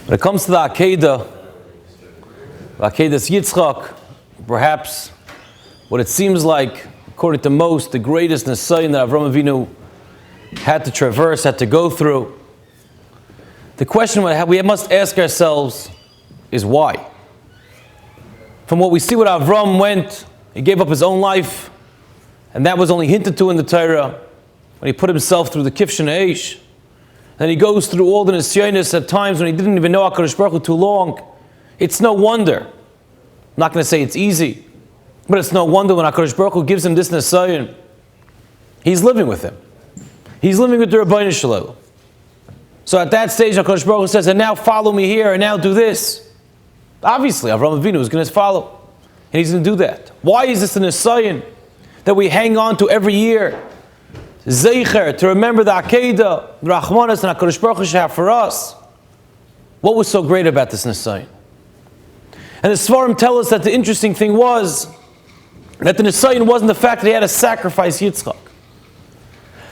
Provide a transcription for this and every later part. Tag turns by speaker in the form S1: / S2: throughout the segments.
S1: When it comes to the Akedah, Akedah's Yitzchak, perhaps what it seems like, according to most, the greatest Nisayon that Avraham Avinu had to traverse, had to go through. The question we must ask ourselves is why? From what we see what Avram went, he gave up his own life, and that was only hinted to in the Torah, when he put himself through the Kivshin Eish. Then he goes through all the Nisyonos at times when he didn't even know HaKadosh Baruch Hu too long. It's no wonder. I'm not going to say it's easy, but it's no wonder when HaKadosh Baruch Hu gives him this Nisayon, he's living with him. He's living with the Rabbeinu Shalom. So at that stage, HaKadosh Baruch Hu says, and now follow me here, and now do this. Obviously, Avraham Avinu is going to follow, and he's going to do that. Why is this a Nisayon that we hang on to every year? Zeicher, to remember the Akedah, the Rachmanas, and HaKadosh Baruch Hu should have for us. What was so great about this Nisayon? And the Svarim tell us that the interesting thing was that the Nisayon wasn't the fact that he had to sacrifice Yitzchak.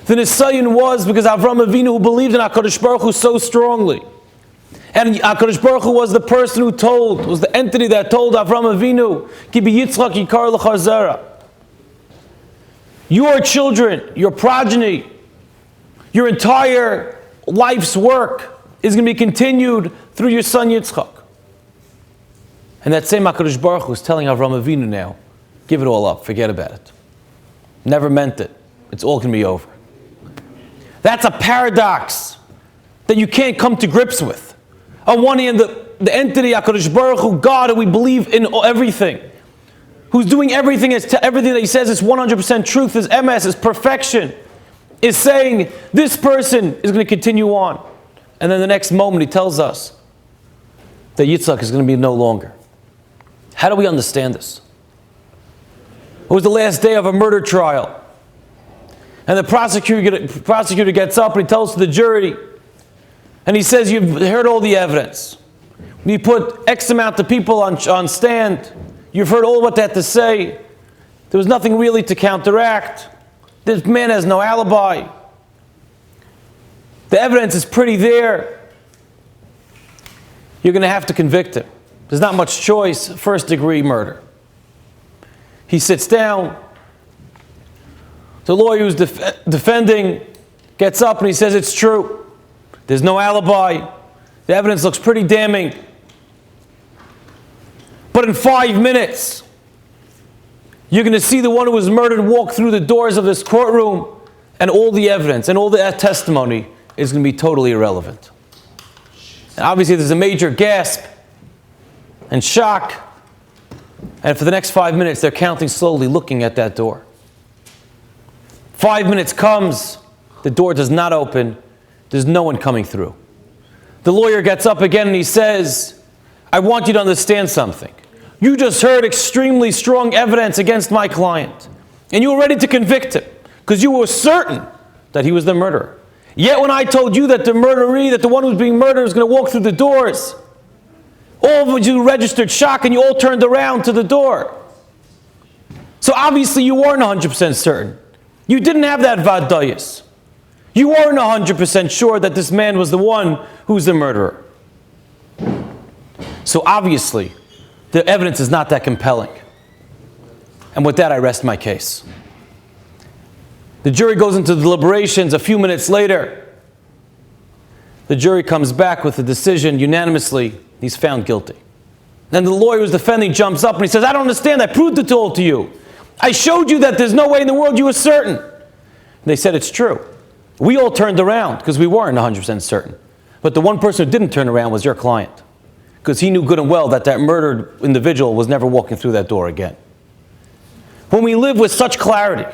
S1: The Nisayon was because Avraham Avinu, who believed in HaKadosh Baruch Hu so strongly, and HaKadosh Baruch Hu was the person who told, was the entity that told Avraham Avinu, Ki bi Yitzchak yikar l'cha zera. Your children, your progeny, your entire life's work is going to be continued through your son Yitzchak. And that same HaKadosh Baruch Hu is telling Avraham Avinu now, give it all up, forget about it. Never meant it. It's all going to be over. That's a paradox that you can't come to grips with. On one hand, the entity HaKadosh Baruch Hu, God, who we believe in everything, who's doing everything, everything that he says is 100% truth, is MS, is perfection, is saying this person is going to continue on. And then the next moment he tells us that Yitzchak is going to be no longer. How do we understand this? It was the last day of a murder trial. And the prosecutor gets up and he tells the jury, and he says, you've heard all the evidence. We put X amount of people on stand. You've heard all what they had to say. There was nothing really to counteract. This man has no alibi. The evidence is pretty there. You're going to have to convict him. There's not much choice. First degree murder. He sits down. The lawyer who's defending gets up and he says it's true. There's no alibi. The evidence looks pretty damning. But in 5 minutes, you're going to see the one who was murdered walk through the doors of this courtroom, and all the evidence and all the testimony is going to be totally irrelevant. And obviously there's a major gasp and shock, and for the next 5 minutes they're counting slowly, looking at that door. 5 minutes comes, the door does not open, there's no one coming through. The lawyer gets up again and he says, I want you to understand something. You just heard extremely strong evidence against my client, and you were ready to convict him because you were certain that he was the murderer. Yet when I told you that the murderee, that the one who's being murdered is going to walk through the doors, all of you registered shock and you all turned around to the door. So obviously you weren't 100% certain. You didn't have that vadayis. You weren't 100% sure that this man was the one who's the murderer. So obviously, the evidence is not that compelling. And with that, I rest my case. The jury goes into deliberations. A few minutes later, the jury comes back with a decision unanimously. He's found guilty. Then the lawyer who's defending jumps up and he says, I don't understand. I proved it all to you. I showed you that there's no way in the world you were certain. And they said, it's true. We all turned around because we weren't 100% certain. But the one person who didn't turn around was your client, because he knew good and well that that murdered individual was never walking through that door again. When we live with such clarity,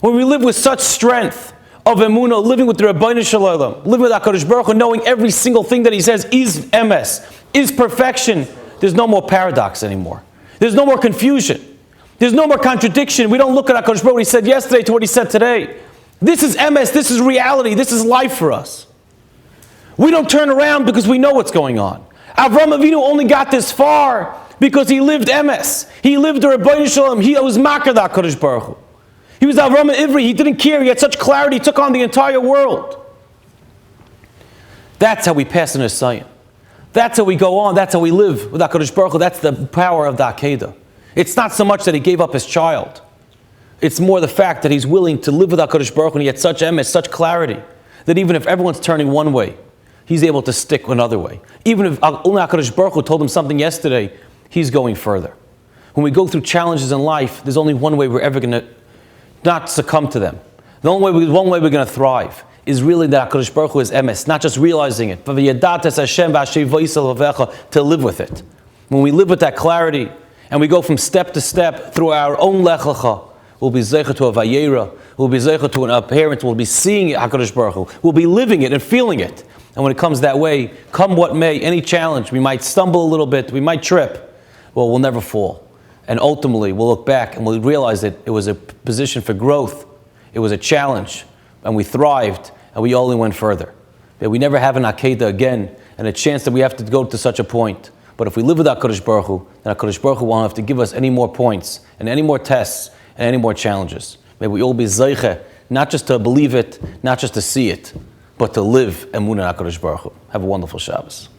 S1: when we live with such strength of emunah, living with the Rabbeinu Shalom, living with HaKadosh Baruch Hu, knowing every single thing that he says is emes, is perfection, there's no more paradox anymore. There's no more confusion. There's no more contradiction. We don't look at HaKadosh Baruch Hu, what he said yesterday to what he said today. This is emes, this is reality, this is life for us. We don't turn around because we know what's going on. Avraham Avinu only got this far because he lived emes. He lived the Rabbeinu Shalom. He was makar the HaKadosh Baruch Hu. He was Avraham Ivri. He didn't care. He had such clarity. He took on the entire world. That's how we pass an Nisayon. That's how we go on. That's how we live with HaKadosh Baruch Hu. That's the power of the Akedah. It's not so much that he gave up his child. It's more the fact that he's willing to live with HaKadosh Baruch Hu, and he had such emes, such clarity, that even if everyone's turning one way, he's able to stick another way. Even if only HaKadosh Baruch Hu told him something yesterday, he's going further. When we go through challenges in life, there's only one way we're ever going to not succumb to them. The only way, one way we're going to thrive is really that HaKadosh Baruch Hu is emes, not just realizing it, but to live with it. When we live with that clarity, and we go from step to step through our own lech lecha, we'll be zeicha to a Vayeira, we'll be zeicha to an appearance, we'll be seeing it, HaKadosh Baruch Hu, we'll be living it and feeling it. And when it comes that way, come what may, any challenge, we might stumble a little bit, we might trip, well, we'll never fall. And ultimately, we'll look back and we'll realize that it was a position for growth, it was a challenge, and we thrived, and we only went further. That we never have an Akedah again, and a chance that we have to go to such a point. But if we live with HaKadosh Baruch Hu, then HaKadosh Baruch Hu won't have to give us any more points, and any more tests, and any more challenges. May we all be zeicha, not just to believe it, not just to see it, but to live emunah HaKadosh Baruch Hu. Have a wonderful Shabbos.